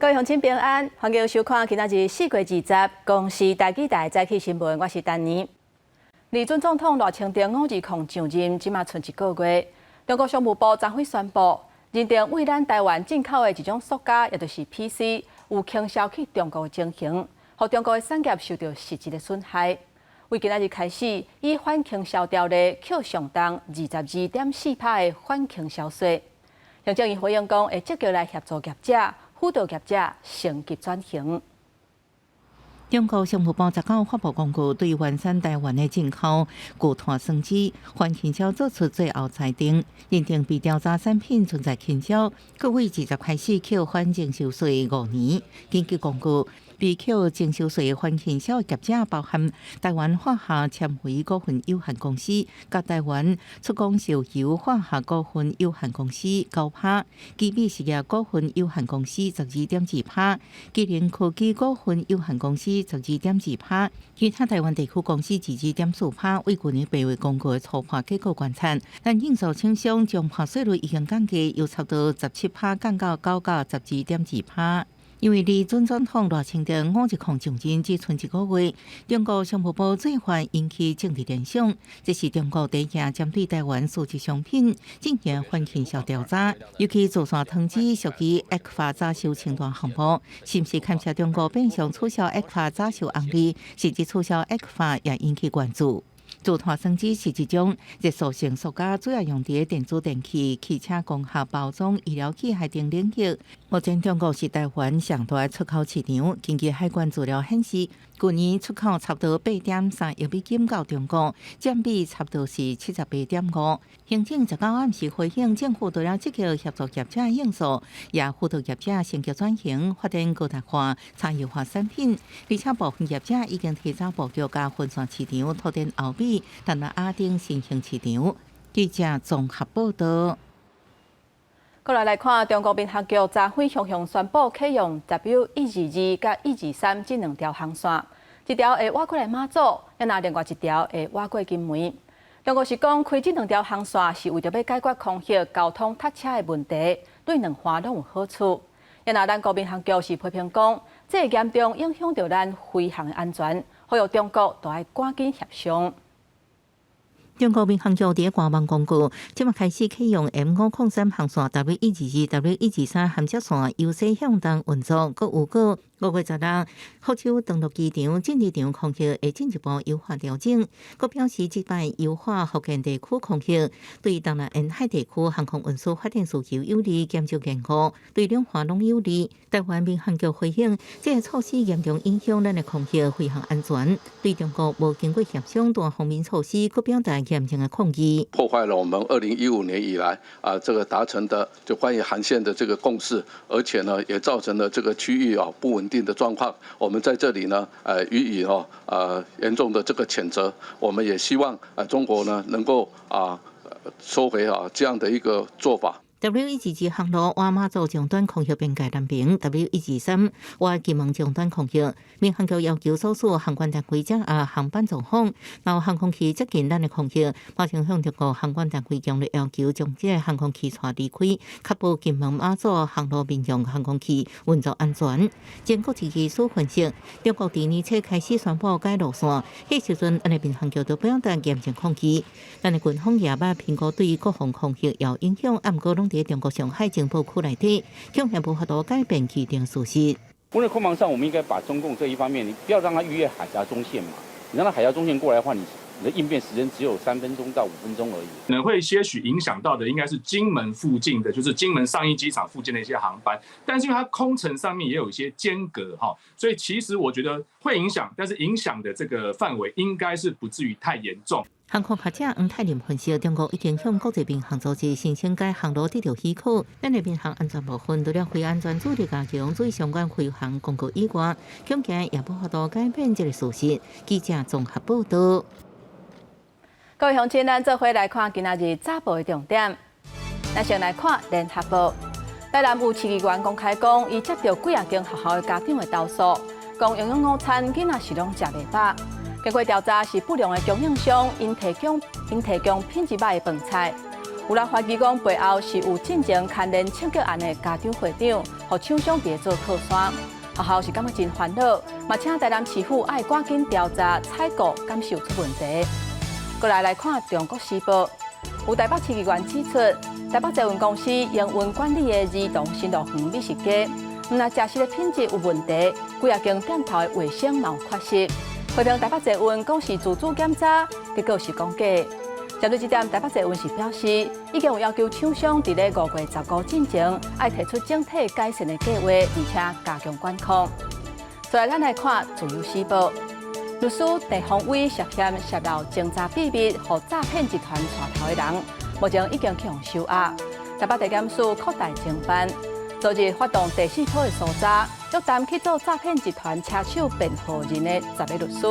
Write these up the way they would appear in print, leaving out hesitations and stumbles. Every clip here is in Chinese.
各位乡亲平安，欢迎收看今仔日4月20公视台记台早起新闻，我是丹妮。李准总统热清定5日控上任，即马剩1个月。中国商务部昨昏宣布，认定为咱台湾进口的一种塑胶，也就是 PC， 有倾销去中国的情形，让中国的产业受到实质的损害。为今仔日开始，以反倾销条例扣上当22.4%的反倾销税。行政院回应讲，会积极来协助业者。辅导业者升级转型。中国商务部19发布公告，对完善台湾的进口固碳升级反倾销作出最后裁定，认定被调查产品存在倾销，各位20开始扣反征收税5年。根据公告，被扣征收税反倾销业者包含台湾化学纤维股份有限公司、甲台湾出港石油化学股份有限公司9%、基美实业股份有限公司12.2%、基联科技股份有限公司12.2%，其他台湾地区公司12.4%。为去年8月公告的初判结果观察，咱应诉厂商将破税率已经降低，由差不多17%降到9到12.2%。因为李准总统热清定5日控上任只剩1个月，中国商务部做法引起政治联想。这是中国第一件针对台湾数值商品进行反倾销调查，尤其做线通知属于恶化早收清单项目，是不是看起中国变相取消恶化早收案例，甚至取消恶化也引起关注。固碳升级是一种热塑性塑胶，主要用在电子电器、汽车工学包装、医疗器械等领域。目前中国是台湾上大的出口市场。根据海关资料显示，去年出口差不多8.3亿美金到中国，占比差不多是78.5%。行政19暗时回应，政府除了积极协助业者应诉，也辅导业者升级转型，发展高达化、产业化产品，而且部分业者已经提早布局甲分散市场，拓展后美、但亚等新兴市场。记者综合报道。过来看，中国民航局昨昏向宣布启用 W122 甲123这2条航线，一条会挖过来马祖，也另外一条会挖过金门。中国是讲开这2条航线是为着要解决空隙、交通塞车的问题，对两方拢有好处。也咱国民航局是批评讲，这严重影响到咱飞行的安全，呼吁中国都要赶紧协商。中国民航局伫官网公告，即马开始启用 M503航线 W122、W123含接线优先向东运作，佮有个5月10日福州登陆机场进入场空隙会进一步优化调整。佮表示即摆优化福建地区空隙，对东南沿海地区航空运输发展需求有利，减少延误，对两方拢有利。台湾民航局回应，这个措施严重影响咱的空隙飞行安全，对中国无经过协商单方面措施，佮表达严正的抗议，破坏了我们2015年以来这个达成的就关于航线的这个共识，而且呢也造成了这个区域不稳定的状况。我们在这里呢予以严重的这个谴责。我们也希望中国呢能够收回这样的一个做法。W122航路往马祖长短空隙边界南平 ，W123往金门长短空隙。民航局要求所属航管单位掌握航班状况，然后航空器接近咱的空隙，马上向中国航管单位强烈要求将这个航空器带离开，确保金门马祖航路民用航空器运作安全。经过一技术分析，中国第2次开始宣布改路线，迄时阵咱的民航局都表达严正抗议。咱的军方也捌评估对各项空隙有影响，毋过拢在中国上海情报区内底，恐吓无法度改变既定事实。无论空防上，我们应该把中共这一方面，你不要让他逾越海峡中线嘛。你让他海峡中线过来的话，你的应变时间只有3分钟到5分钟而已。可能会些许影响到的，应该是金门附近的，就是金门上一机场附近的一些航班。但是因为它空程上面也有一些间隔所以其实我觉得会影响，但是影响的这个范围应该是不至于太严重。航空学者黄泰林分析，中国已经向国际民航组织申请该航路得到许可。咱的民航安全部分除了飞安全主力加强对相关飞航公告以外，恐惊也无法度改变这个事实。记者综合报道。各位乡亲，咱做伙来看今仔日早报的重点。咱先来看联合报，台南有市议员公开讲，伊接到几啊间学校的家长的投诉，讲营养午餐囡仔是拢食袂饱。经过调查，是不良的供应商因提供品质歹的饭菜，有人怀疑讲背后是有进前牵连抢劫案的家长会长，和厂商伫做靠山。学校是感觉真烦恼，嘛请台南市府爱赶紧调查采购敢是有出问题。过来看《中国时报》，有台北市议员指出，台北捷运公司营运管理的儿童新乐园美食街，若食食的品质有问题，几啊间店头的卫生嘛有缺失。批评台北捷运讲是自主检查，结果是讲假。针对这点，台北捷运是表示，已经有要求厂商伫咧5月15进前，爱提出整体改善的计划，而且加强管控。再来，咱来看《自由时报》，律师陈宏伟涉嫌泄露侦查秘密，和诈骗集团带头的人，目前已经去互收押。台北地检署扩大侦办，昨日发动第4波的搜查，约谈去做诈骗集团车手辩护人的10个律师。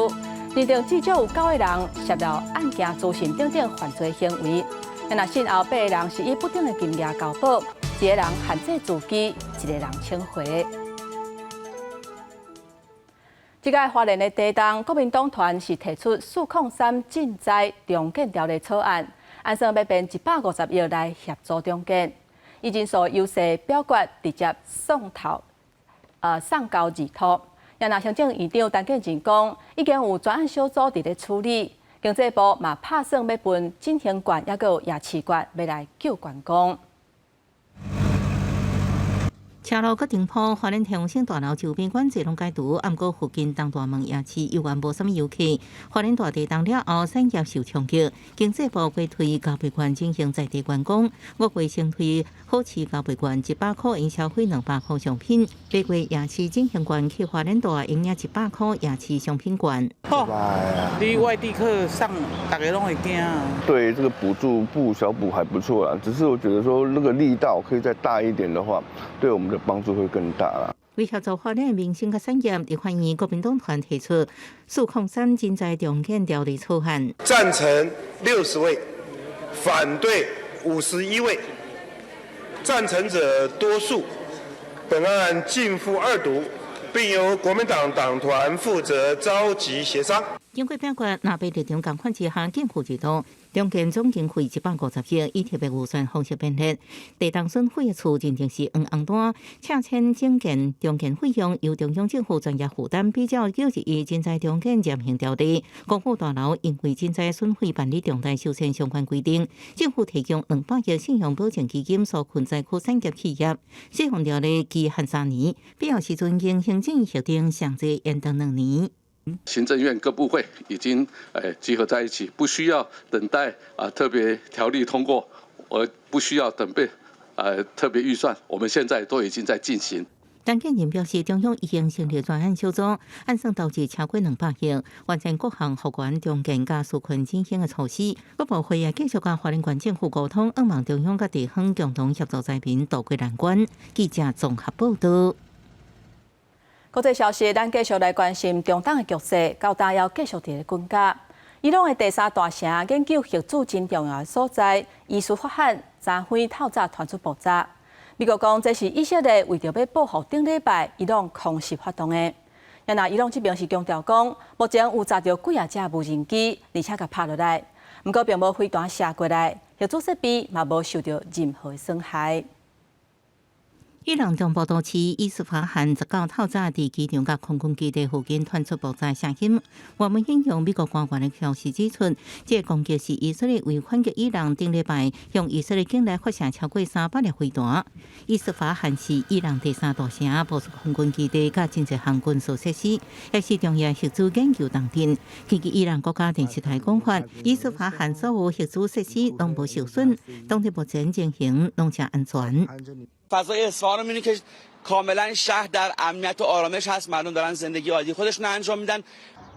认定至少有9个人涉入案件资讯等犯罪行为，那先后8个人是以不等的金额交保，1个人限制自己，1个人请回。这届花莲的地动，国民党团是提出403禁栽重建条例草案，按算要编150亿来协助重建，以人数优势表决直接送交议图。也那行政院长陈建仁讲，已经有专案小组伫咧处理，经济部嘛拍算要分振兴馆，也有夜市馆要来救观光。车路搁停坡，花莲天星大楼周边管制拢解除，暗过附近东大门夜市游玩无什么游客。花莲大地震了后，产业受冲击，经济部规推交配馆进行在地观光，5月先推好市交配馆100块，因消费200块商品；8月夜市进行馆去花莲大营业100块夜市商品馆。你外地客上，大家拢会惊。对这个补助不小补还不错啦，只是我觉得说那个力道可以再大一点的话，对我们的帮助会更大啦。为协助花莲的民生和产业，亦欢迎国民党团提出403禁栽重建条例草案。赞成60位，反对51位，赞成者多数。本案逕付2读，并由国民党党团负责召集协商。经过表决，若被立场共款之下，逕付议图。重建总经费150亿，以特别预算方式编列。地动损毁的厝认定是黄红单，拆迁整建重建费用由中央政府专业负担。比较91亿禁栽重建暂行条例，公府大楼因为禁栽损毁办理重大修缮相关规定，政府提供200亿信用保证基金纾困灾区产业企业。适用条例期限3年，必要时阵经行政协定上至延长2年。行政院各部会已经集合在一起，不需要等待特别条例通过，而不需要等备特别预算，我们现在都已经在进行。陈建仁表示，中央已经成立专案小组，按算投资超过200亿，完成各项复原重建加纾困振兴的措施。各部会继续甲花莲县政府沟通，希望中央甲地方共同协助灾民渡过难关。记者综合报道。国际消息，咱继续来关心中东的局势。到大要继续伫咧滚价。伊朗的第3大城研究核子真重要的所在，伊斯法罕昨昏透早传出爆炸。美国讲这是以色列为着要报复顶礼拜伊朗空袭发动的。也那伊朗这边是强调讲，目前有查到几架无人机，而且甲拍落来，不过并无飞弹射过来，核子设备嘛无受到任何损害。伊朗中部都市伊斯法罕19透早伫机场甲空军基地附近传出爆炸声音。外媒引用美国官员的消息指出，这个攻击是以色列为反击伊朗顶礼拜向以色列境内发射超过300粒飞弹。伊斯法罕是伊朗第3大城，部署空军基地甲真侪项军事设施，也是重要核子研究重点。根据伊朗国家电视台讲法，伊斯法罕所有核子设施拢无受损，当地目前进行拢正安全。فضای اصفهان اینه که کاملا شهر در امنیت و آرامش هست، مردم دارن زندگی عادی خودشون انجام میدن.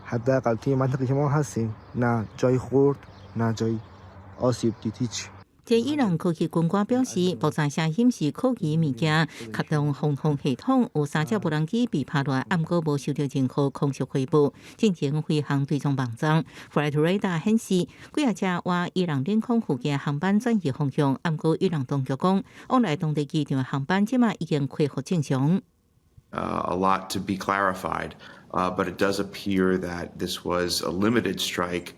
حداقل توی منطقه که ما هستیم نه جای خورد نه جای آسیب دید هیچ. 这伊朗科技军官表示，爆炸声显示可疑物件启动防空系统，有3架无人机被拍落，暗过无受到任何空袭回报，进行飞行追踪网站。Flight Radar 显示，几架往伊朗领空附近航班转移方向，暗过伊朗当局讲，往来当地机场的航班即马已经恢复正常。A lot to be clarified, but it does appear that this was a limited strike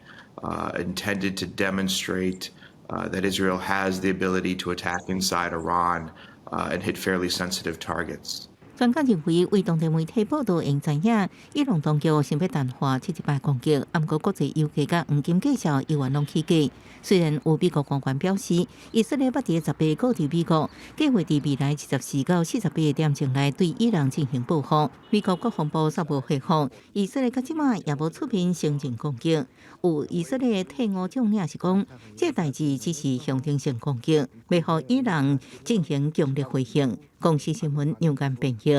intended to demonstrate that Israel has the ability to attack inside Iran and hit fairly sensitive targets. 专家认为，为当地媒体报道应知影，伊朗当局想要淡化这一摆攻击，不过国际油价甲黄金价上依然拢起价。虽然有美国官员表示，以色列要伫18告知美国，计划伫未来24到48个点钟内对伊朗进行报复。美国国防部稍无回复，以色列到即马也无出面承认攻击。有以色列退伍将领是讲，这代志只是象征性攻击，未予伊朗进行强烈回应。公司新闻杨间编译。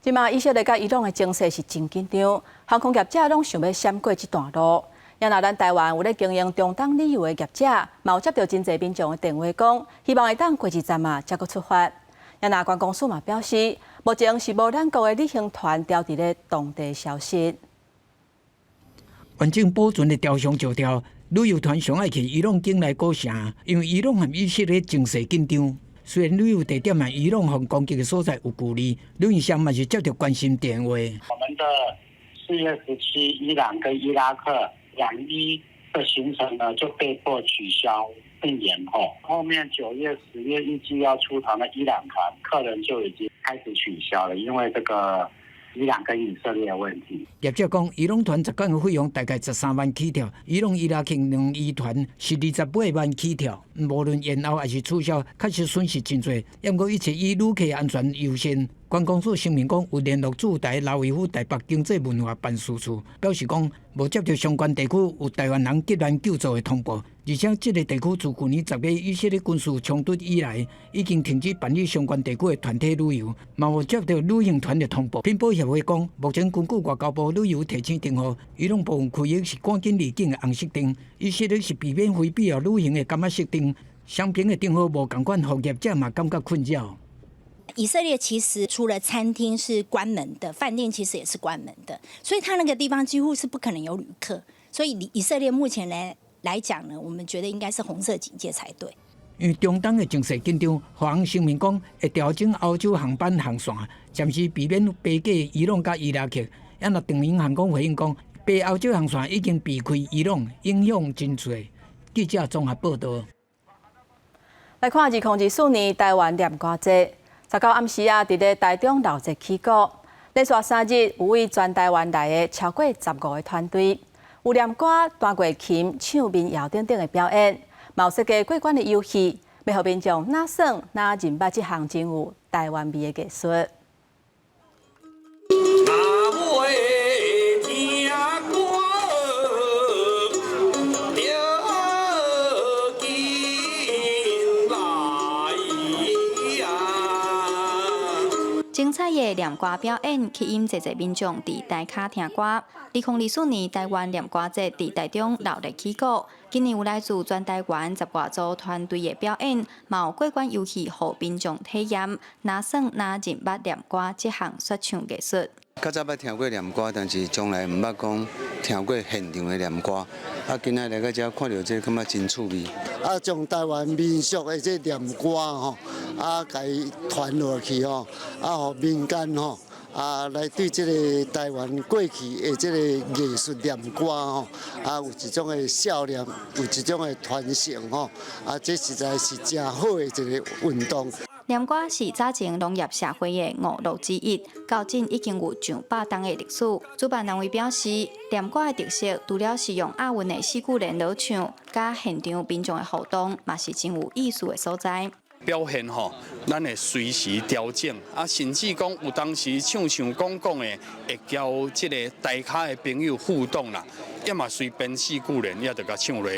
即马以色列甲伊朗的情势是真紧张，航空业者拢想要闪过这段路。也若咱台湾有咧经营中东旅游的业者，嘛有接到真侪民众的电话讲，希望会当过一站啊，才阁出发。也若观光署嘛表示，目前是无咱国的旅行团调伫咧当地消息。完整保存的雕像石条，旅游团上爱去伊朗境内古城，因为伊朗和以色列情势紧张。虽然旅游地点和伊朗防攻击的所在有距离，旅行商嘛是接到关心电话。我们的4月17，伊朗跟伊拉克2·1的行程呢就被迫取消并延后。后面9月、10月预计要出团的伊朗团，客人就已经开始取消了，因为这个伊朗跟以色列的问题。业者讲，伊朗团10天的费用大概13万起跳，伊朗伊拉克2伊团是28万起跳。无论延后还是取消，确实损失真多。不过一切以旅客安全优先。观光署声明讲，有联络驻台拉维夫台北经济文化办事处，表示讲无接到相关地区有台湾人急难救助的通报，而且这个地区自去年10月以色列军事冲突以来，已经停止办理相关地区的团体旅游，嘛无接到旅行团的通报。品保协会讲，目前根据外交部旅游提醒订号，伊朗部分区域是赶紧离境的红色灯，以色列是避免非必要旅行的橄榄色灯，双边的订号无共款，服业者嘛感觉困扰。以色列其实除了餐厅是关门的，饭店其实也是关门的，所以它那个地方几乎是不可能有旅客。所以以色列目前来讲呢，我们觉得应该是红色警戒才对。因为中东的情势紧张，航声明讲会调整欧洲航班航线，暂时避免飞过伊朗甲伊拉克。也若长荣航空回应讲，飞欧洲航线已经避开伊朗，影响真侪。记者综合报道。来看2024年台湾念歌节。19暗时啊，伫咧台中闹热起鼓，连续3日有位全台湾来的超过15个团队，有念歌、弹过琴、唱民谣等等的表演，嘛有设计过关的游戏，要互民众哪耍哪认捌这项真有台湾味的艺术。精彩的念歌表演吸引侪民众伫台卡听歌。2024年台湾念歌节伫台中闹热起鼓，今年有来自全台湾10多组团队的表演，嘛有过关游戏，互民众体验哪耍哪认捌念歌这项说唱艺术。较早捌听过念歌，但是从来毋捌讲听过现场的念歌。今仔来到遮看到这，感觉真趣味。从台湾民俗的这念歌吼，甲伊传落去吼，互民间吼，来对这个台湾过去的这个艺术念歌吼，有一种的笑脸，有一种的传承吼，这实在是真好的一个运动。念歌是早前农业社会的5路之一，到今已经有上100年的历史。主办单位表示，念歌的特色除了是用亚运的四句联老唱，加现场民众的互动，嘛是真有意思的所在。表现吼，咱会随时调整，甚至讲有当时唱讲的，会交这个台卡的朋友互动啦，也嘛随便四句联，也就甲唱落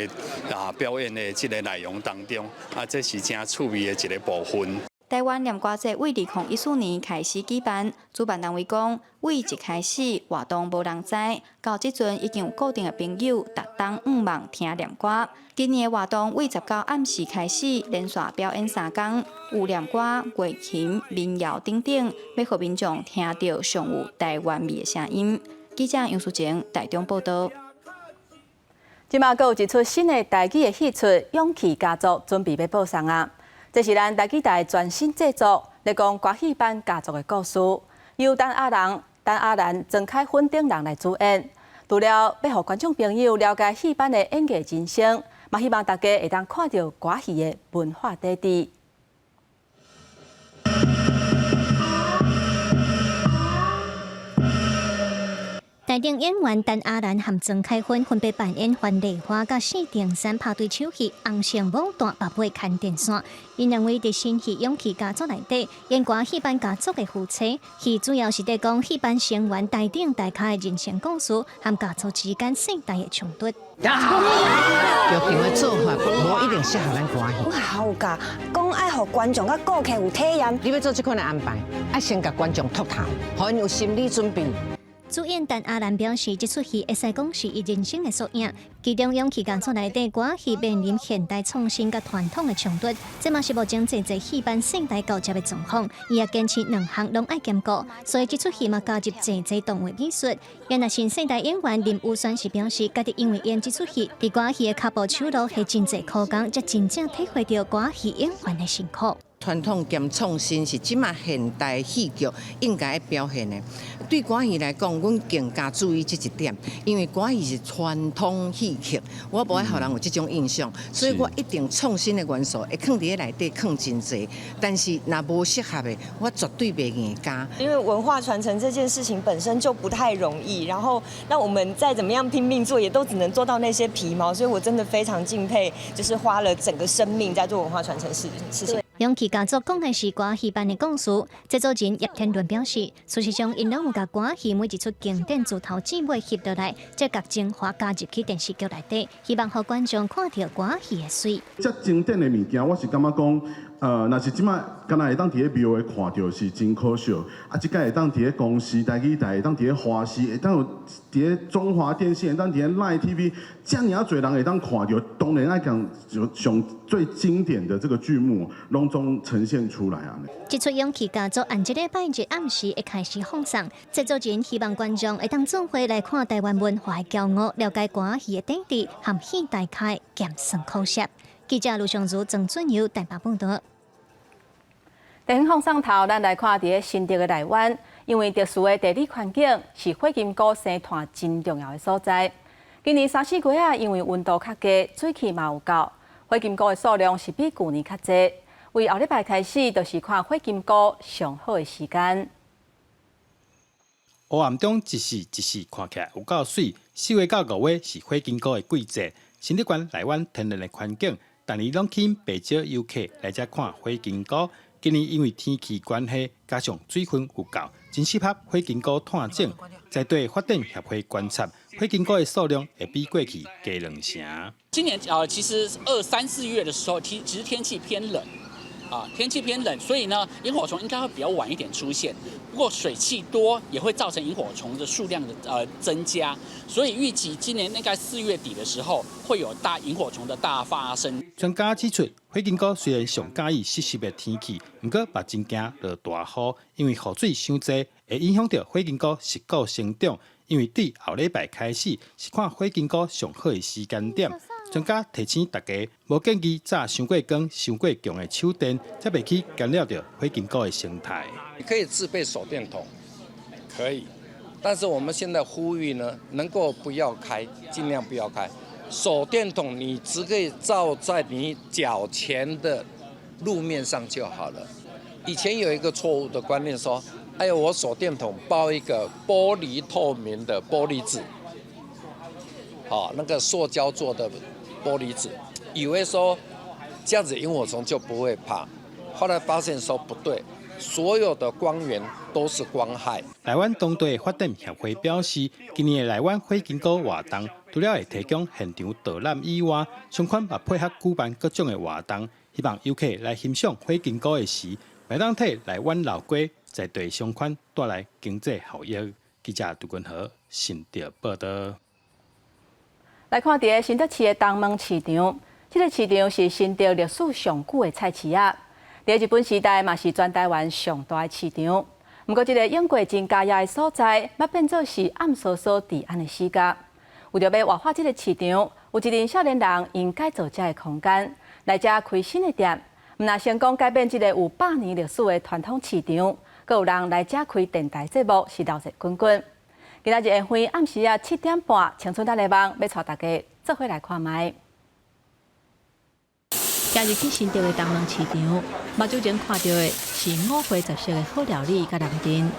表演的这个内容当中，这是真趣味的一个部分。台湾念歌节为2014年开始举办，主办单位讲，为一开始活动无人知，到即阵已经有固定的朋友，逐当5万听念歌。今年的活动为19暗时开始，连续表演3天，有念歌、乐琴、民谣等等，要互民众听到上有台湾味的声音。记者杨淑晴台中报道。即马阁有一出新的台语的戏出《勇气家族》，准备要播送啊！这是咱台语台全新制作，来讲歌戏版家族的故事，由陈阿兰、曾凯芬等人来主演。除了要互观众朋友了解戏班的演艺人生，嘛希望大家会当看到歌戏的文化底蕴。台顶演员陈阿兰和曾凯芬分别扮演范丽华甲四定山拍对手戏《红线舞弹白尾牵电线》。因两位伫新戏勇气家族内底演歌戏班家族的夫妻，戏主要是在讲戏班成员台顶台下的人生故事，和家族之间世代的冲突。药品的做法无一定适合咱歌戏。我好教，讲爱互观众甲顾客有体验。你要做这款的安排，爱先甲观众脱头，互因有心理准备。主演陈阿兰表示，这出戏会使讲是伊人生的缩影。其中勇气家族内底歌戏面临现代创新甲传统的冲突，这嘛是目前侪戏班世代交接的状况。伊也坚持两项拢爱兼顾，所以这出戏嘛加入侪动画美术。原来新世代演员林武宣是表示，家己因为演这出戏，伫歌戏的脚步手路系真侪苦工，才真正体会到歌戏演员的辛苦。传统兼创新是即马现代戏剧应该表现的。对歌戏来讲，阮更加注意这一点，因为歌戏是传统戏剧，我无爱互人有这种印象，所以我一定创新的元素会放伫内底，放真济。但是若无适合的，我绝对袂硬加。因为文化传承这件事情本身就不太容易，然后让我们再怎么样拼命做，也都只能做到那些皮毛，所以我真的非常敬佩，就是花了整个生命在做文化传承事情。勇气家族讲的是歌戏班的故事，制作人叶天伦表示，事实上因拢有甲歌戏每一出经典自头至尾翕倒来，再甲精华加入去电视剧内底，希望互观众看到歌戏的水。遮经典的物件，我是感觉讲，若是即摆敢若会当伫咧庙会看到是真可惜，啊，即摆会当伫咧公司、台语台，会当伫咧华视，会当有伫咧中华电信，会当伫咧 Line TV， 遮尔啊侪人会当看到，当然爱讲上最经典的这个剧目，拢总呈现出来啊。这出勇气家族按一礼拜日暗时会开始放送，制作人希望观众会当做伙来看台湾文化的骄傲，了解歌戏的底蕴，和戏大开减酸苦涩。记者卢尚如、郑准由台北报道。电影放送头，咱来看伫咧新竹的内湾，因为特殊的地理环境是火金菇生态真重要的所在。今年3、4月啊，因为温度较低，水气嘛有够，火金菇的数量是比去年较侪。为后礼拜开始，就是看火金菇上好的时间。黑暗中一时一时看起来有够水。4月到5月是火金菇的季节，新竹县内湾天然的环境，逐年拢吸引不少游客来遮看火金菇。今年因为天气关系，加上水分有够，真适合火金菇探景。在对发展协会观察，火金菇的数量会比过去加2成。今年其实2、3、4月的时候，其实天气偏冷。天气偏冷，所以呢，萤火虫应该会比较晚一点出现。不过水汽多也会造成萤火虫的数量的增加，所以预计今年应该4月底的时候会有萤火虫的大发生。专家指出，火金菇虽然上介意湿湿的天气，不过嘛真惊落大雨，因为雨水伤济会影响到火金菇实果生长。因为对后礼拜开始是看火金菇上好的时间点。专家提醒大家，无建议炸伤过光、伤过强的手电，才袂去干扰到火金菇的生态。你可以自备手电筒，可以，但是我们现在呼吁呢，能够不要开，尽量不要开。手电筒你只可以照在你脚前的路面上就好了。以前有一个错误的观念说，哎呦，我手电筒包一个玻璃透明的玻璃纸，那个塑胶做的玻璃纸，以为说这样子萤火虫就不会怕，后来发现说不对，所有的光源都是光害。台湾当地发展协会表示，今年的台湾火金菇活动，除了会提供现场导览以外，相关也配合举办各种的活动，希望游客来欣赏火金菇的时，袂当替台湾老街在地相关带来经济效益。记者杜君和新竹报道。来看伫新竹市的东门市场，这个市场是新竹历史上久的菜市啊。在日本时代嘛是全台湾上大的市场。不过，这个英国真加压的所在，要变做是暗搓搓治安的死角。为着要活化这个市场，有一群少年人因改造这个空间，来这开新的店。唔那成功改变这个有100年历史的传统市场，阁有人来这开电台节目，是闹热滚滚。今仔日下暉暗时7点半，青春大联盟要带大家做伙来看卖。今日去新竹的东门市场，目睭前看到的是5花10色的好料理甲人丁。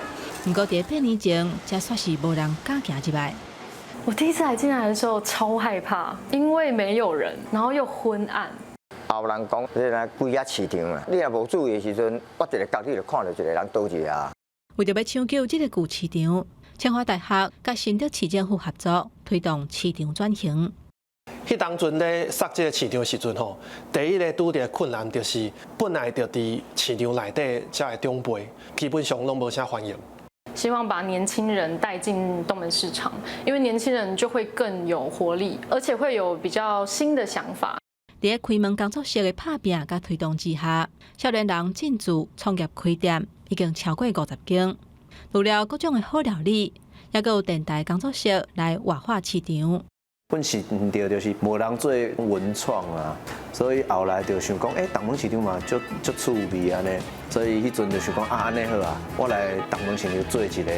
不过在8年前，才算是无人敢行入来。我第一次来进来的时候超害怕，因为没有人，然后又昏暗。后人讲，这来规个市场啊，你若无注意的时阵，我一个角你就看到一个人倒一个啊。为着要抢救这个旧市场，清华大学甲新竹市政府合作，推动市场转型。迄当阵咧设这个市场的时阵吼，第一个拄着困难就是本来就伫市场内底才会长辈，基本上拢无啥欢迎。希望把年轻人带进东门市场，因为年轻人就会更有活力，而且会有比较新的想法。在开门工作室的拍拼甲推动之下，少年人进驻创业开店已经超过50间，除了各种的好料理，也有电台工作室来活化市场。本市场就是无人做文创啊，所以后来就想讲，东门市场嘛，足趣味安尼，所以迄阵就想讲安尼好啊，我来东门市场做一个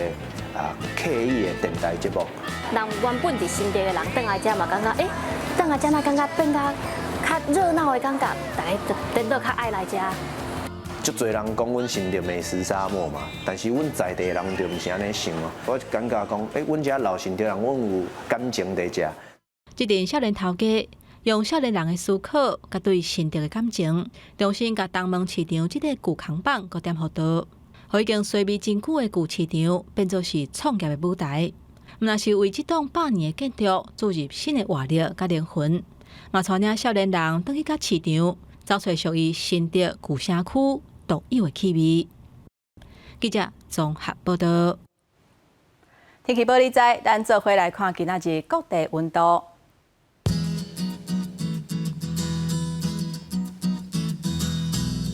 客语的电台节目。人原本伫新竹的人，转来遮嘛感觉，转来遮嘛感觉变甲较热闹的感觉，大家真都较爱来遮。足侪人讲阮新竹美食沙漠嘛，但是阮在地人就毋是安尼想哦。我感觉讲，阮遮老新竹人，阮有感情在遮。这阵少年头家用少年人的思考，甲对新竹的感情，重新甲东门市场这个旧扛棒搁点互倒，互已经衰微真久的旧市场变作是创业的舞台。毋但是为这栋100年的建筑注入新的活力甲灵魂，嘛带领少年人倒去甲市场，找出属于新竹旧城区独有的气味。记者综合报道。天气报你知，咱做伙来看今仔日各地温度。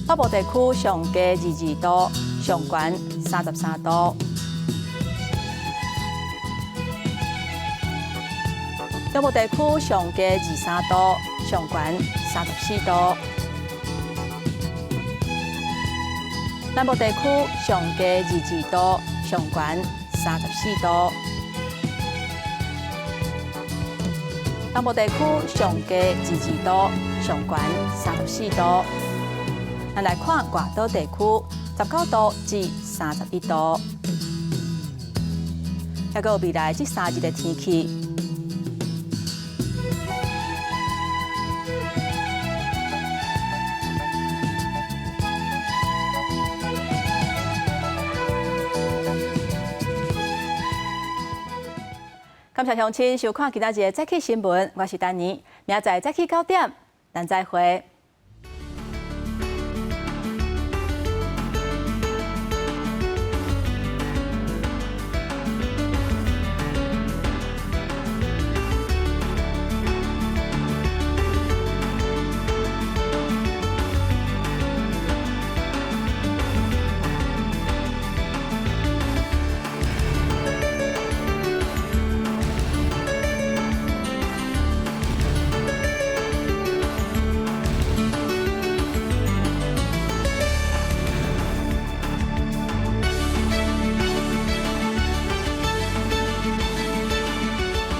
北部地区上低22度，上悬33度；中部地区上低23度，上悬34度；南部地区上低22度，上悬34度；东部地区上低22度，上悬34度。咱来看外岛地区，19度至31度。还有未来这3日的天气。感谢乡亲收看今仔日的早起新闻，我是丹妮，明仔载早起9点，咱再会。